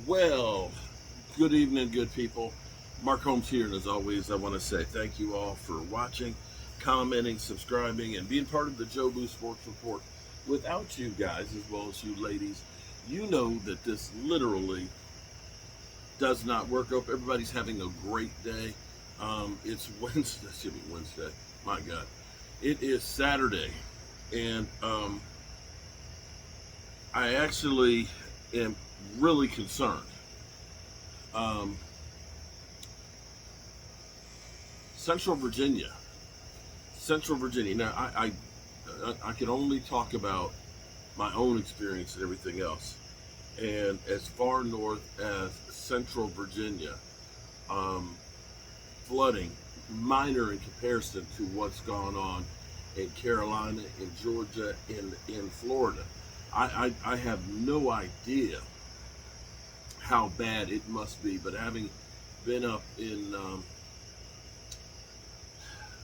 Well, good evening, good people. Mark Holmes here, and as always, I want to say thank you all for watching, commenting, subscribing, and being part of the Joe Boo Sports Report. Without you guys, as well as you ladies, you know that this literally does not work. Hope everybody's having a great day. It's Wednesday, excuse me, Wednesday. My God, it is Saturday, and I actually am really concerned. Um, Central Virginia, Central Virginia. Now, I can only talk about my own experience and everything else. And as far north as Central Virginia, um, flooding minor in comparison to what's gone on in Carolina, in Georgia, in Florida. I have no idea how bad it must be, but having been up in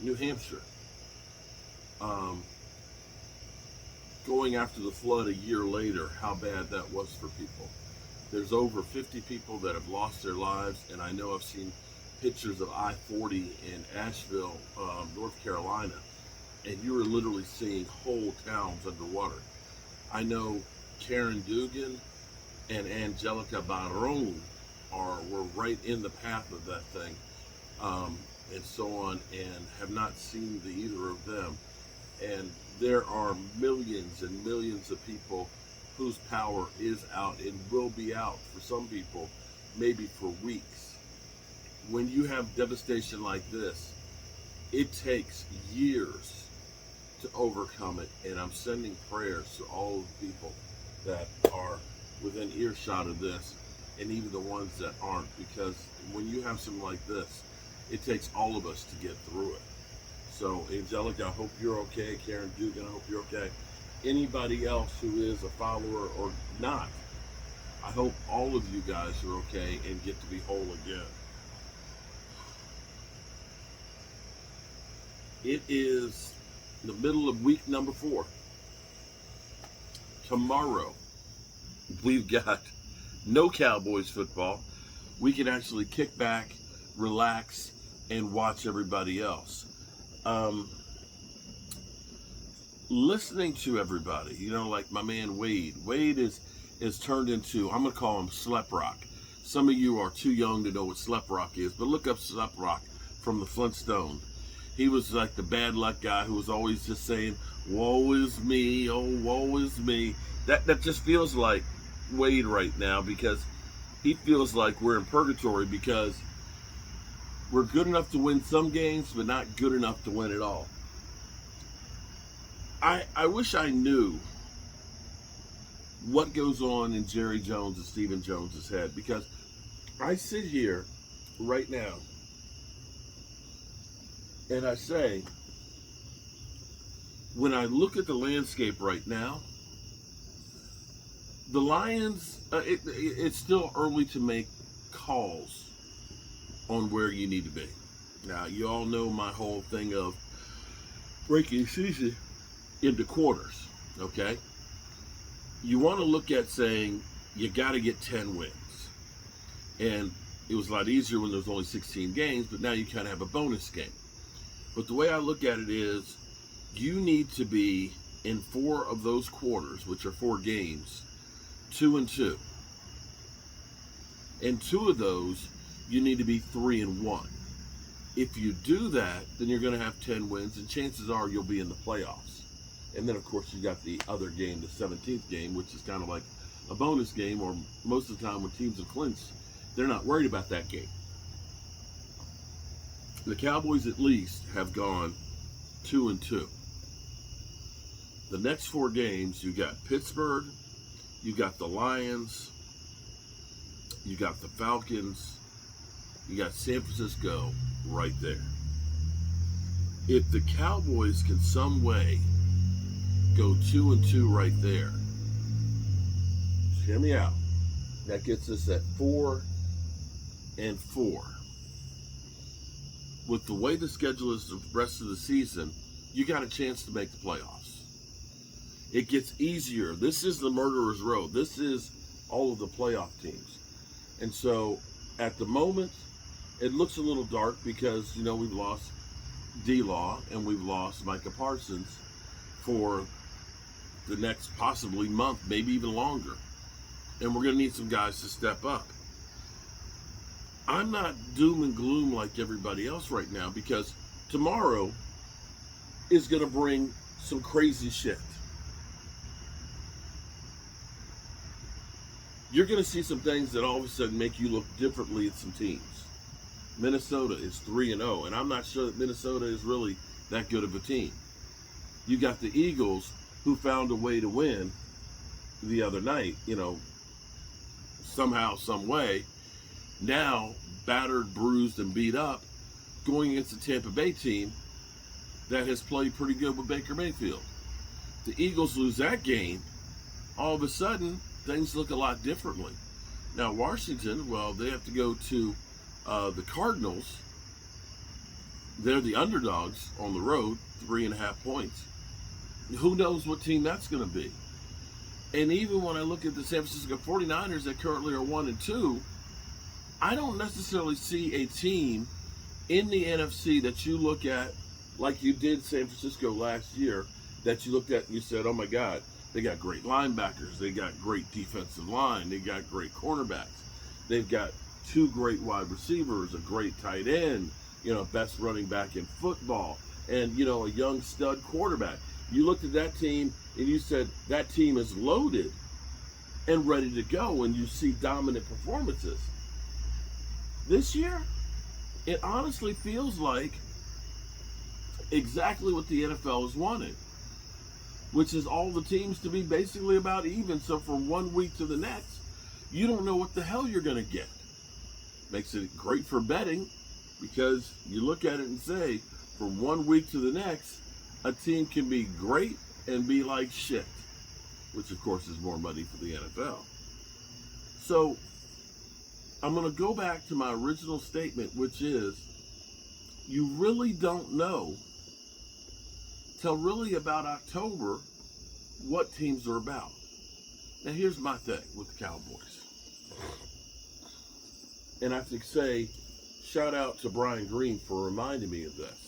New Hampshire, um, going after the flood a year later, how bad that was for people. There's over 50 people that have lost their lives, and I know I've seen pictures of I-40 in Asheville, North Carolina, and you are literally seeing whole towns underwater. I know Karen Dugan and Angelica Barone were right in the path of that thing, and so on, and have not seen the either of them. And there are millions and millions of people whose power is out and will be out for some people, maybe for weeks. When you have devastation like this, it takes years to overcome it. And I'm sending prayers to all of the people that are within earshot of this, and even the ones that aren't, because when you have something like this, it takes all of us to get through it. So, Angelica, I hope you're okay. Karen Dugan, I hope you're okay. Anybody else who is a follower or not, I hope all of you guys are okay and get to be whole again. It is the middle of week number 4. Tomorrow, we've got no Cowboys football. We can actually kick back, relax, and watch everybody else. Um, Listening to everybody, like my man Wade. Wade is turned into, I'm gonna call him Slep Rock. Some of you are too young to know what Slep Rock is, but look up Slep Rock from the Flintstones. He was like the bad luck guy who was always just saying, "Woe is me, oh woe is me." That just feels like Wade right now, because he feels like we're in purgatory because we're good enough to win some games, but not good enough to win it all. I wish I knew what goes on in Jerry Jones and Stephen Jones's head, because I sit here right now and I say, when I look at the landscape right now, the Lions, it's still early to make calls on where you need to be. Now, you all know my whole thing of breaking season into quarters, okay? You want to look at saying you got to get 10 wins. And it was a lot easier when there was only 16 games, but now you kind of have a bonus game. But the way I look at it is, you need to be in 4 of those quarters, which are 4 games, 2-2. In 2 of those, you need to be 3-1. If you do that, then you're going to have 10 wins, and chances are you'll be in the playoffs. And then, of course, you got the other game, the 17th game, which is kind of like a bonus game, or most of the time when teams are clinched, they're not worried about that game. The Cowboys, at least, have gone 2-2. The next 4 games, you got Pittsburgh, you got the Lions, you got the Falcons, you got San Francisco right there. If the Cowboys can some way go 2-2 right there, hear me out, that gets us at 4-4. With the way the schedule is the rest of the season, you got a chance to make the playoffs. It gets easier. This is the murderer's row. This is all of the playoff teams. And so at the moment, it looks a little dark because, we've lost D-Law and we've lost Micah Parsons for the next possibly month, maybe even longer. And we're going to need some guys to step up. I'm not doom and gloom like everybody else right now because tomorrow is going to bring some crazy shit. You're going to see some things that all of a sudden make you look differently at some teams. Minnesota is 3-0, and I'm not sure that Minnesota is really that good of a team. You got the Eagles, who found a way to win the other night, somehow, some way. Now, battered, bruised, and beat up, going against the Tampa Bay team that has played pretty good with Baker Mayfield. The Eagles lose that game, all of a sudden, things look a lot differently. Now, Washington, well, they have to go to the Cardinals. They're the underdogs on the road, 3.5 points. Who knows what team that's going to be? And even when I look at the San Francisco 49ers that currently are 1-2, I don't necessarily see a team in the NFC that you look at like you did San Francisco last year, that you looked at and you said, oh my God, they got great linebackers, they got great defensive line, they got great cornerbacks, they've got 2 great wide receivers, a great tight end, best running back in football, and, a young stud quarterback. You looked at that team and you said, that team is loaded and ready to go, and you see dominant performances. This year, it honestly feels like exactly what the NFL has wanted, which is all the teams to be basically about even. So from 1 week to the next, you don't know what the hell you're going to get. Makes it great for betting because you look at it and say, from 1 week to the next, a team can be great and be like shit, which of course is more money for the NFL. So I'm going to go back to my original statement, which is you really don't know till really about October what teams are about. Now here's my thing with the Cowboys. And I have to say, shout out to Brian Green for reminding me of this.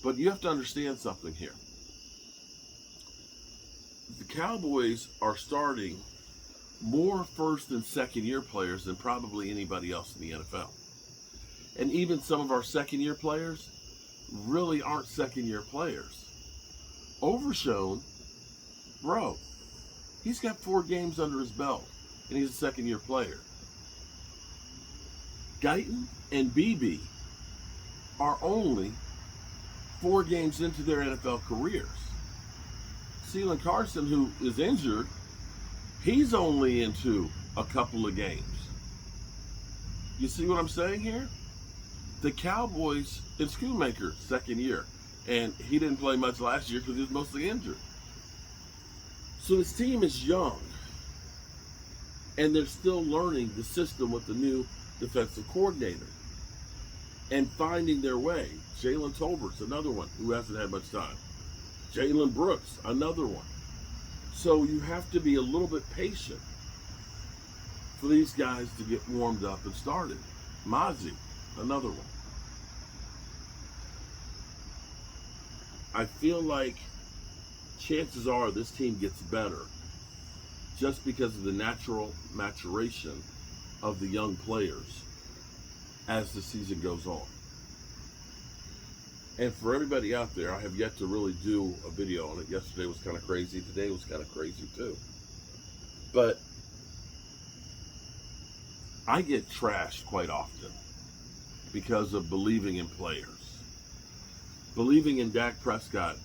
But you have to understand something here. The Cowboys are starting more first and second year players than probably anybody else in the NFL. And even some of our second year players really aren't second year players. Overshown, bro, he's got 4 games under his belt and he's a second year player. Guyton and BB are only 4 games into their NFL careers. Ceylon Carson, who is injured, he's only into a couple of games. You see what I'm saying here? The Cowboys, and Schoonmaker, second year. And he didn't play much last year because he was mostly injured. So this team is young. And they're still learning the system with the new defensive coordinator. And finding their way. Jalen Tolbert's another one who hasn't had much time. Jalen Brooks, another one. So you have to be a little bit patient for these guys to get warmed up and started. Mozzie, another one. I feel like chances are this team gets better just because of the natural maturation of the young players as the season goes on. And for everybody out there, I have yet to really do a video on it. Yesterday was kind of crazy. Today was kind of crazy too. But I get trashed quite often because of believing in players. Believing in Dak Prescott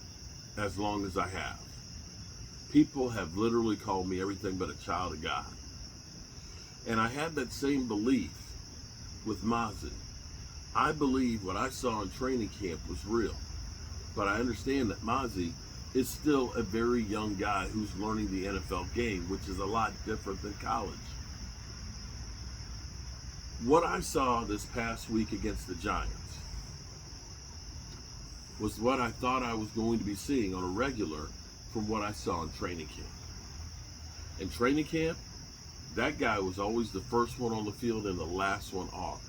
as long as I have. People have literally called me everything but a child of God. And I had that same belief with Mozzie. I believe what I saw in training camp was real. But I understand that Mozzie is still a very young guy who's learning the NFL game, which is a lot different than college. What I saw this past week against the Giants was what I thought I was going to be seeing on a regular from what I saw in training camp. In training camp, That guy was always the first one on the field and the last one off,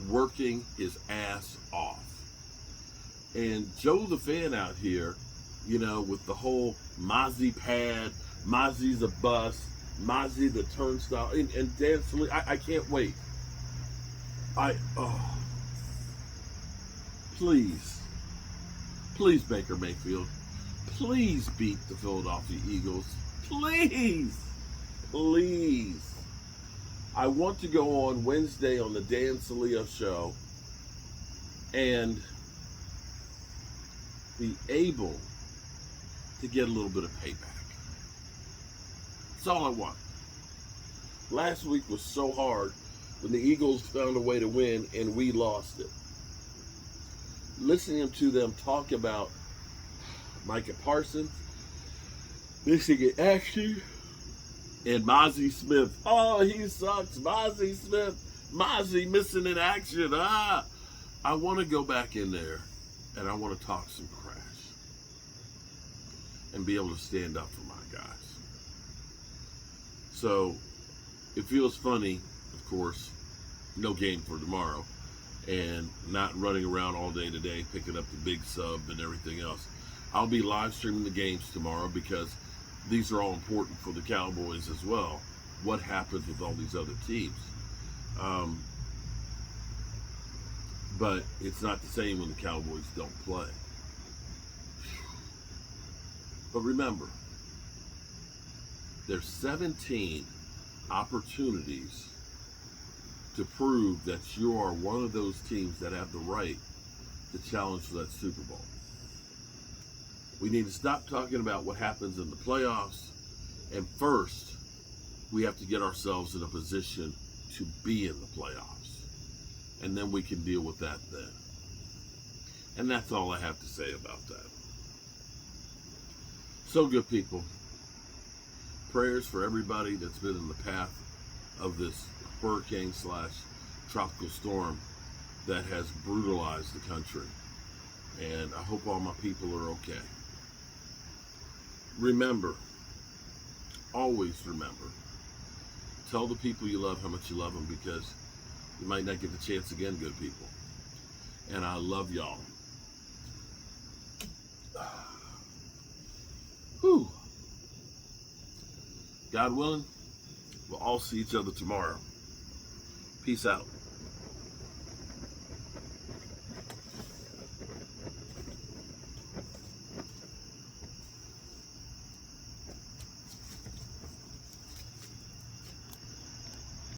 working his ass off. And Joe the fan out here, with the whole Mozzie pad, Mozzie's a bus, Mozzie the turnstile, and Dan Sallee, I can't wait. Please, please, Baker Mayfield, please beat the Philadelphia Eagles. Please, please. I want to go on Wednesday on the Dan Sallee show and be able to get a little bit of payback. That's all I want. Last week was so hard when the Eagles found a way to win and we lost it. Listening to them talk about Micah Parsons missing in action and Mozzie Smith. Oh, he sucks. Mozzie Smith. Mozzie missing in action. I want to go back in there and I want to talk some trash and be able to stand up for my guys. So it feels funny, of course, no game for tomorrow, and not running around all day today picking up the big sub and everything else. I'll be live streaming the games tomorrow because these are all important for the Cowboys as well. What happens with all these other teams? But it's not the same when the Cowboys don't play. But remember, there's 17 opportunities to prove that you are one of those teams that have the right to challenge for that Super Bowl. We need to stop talking about what happens in the playoffs, and first, we have to get ourselves in a position to be in the playoffs, and then we can deal with that then. And that's all I have to say about that. So, good people, prayers for everybody that's been in the path of this hurricane/tropical storm that has brutalized the country. And I hope all my people are okay. Remember, always remember, tell the people you love how much you love them, because you might not get the chance again, good people. And I love y'all. Whew. God willing, we'll all see each other tomorrow. Peace out.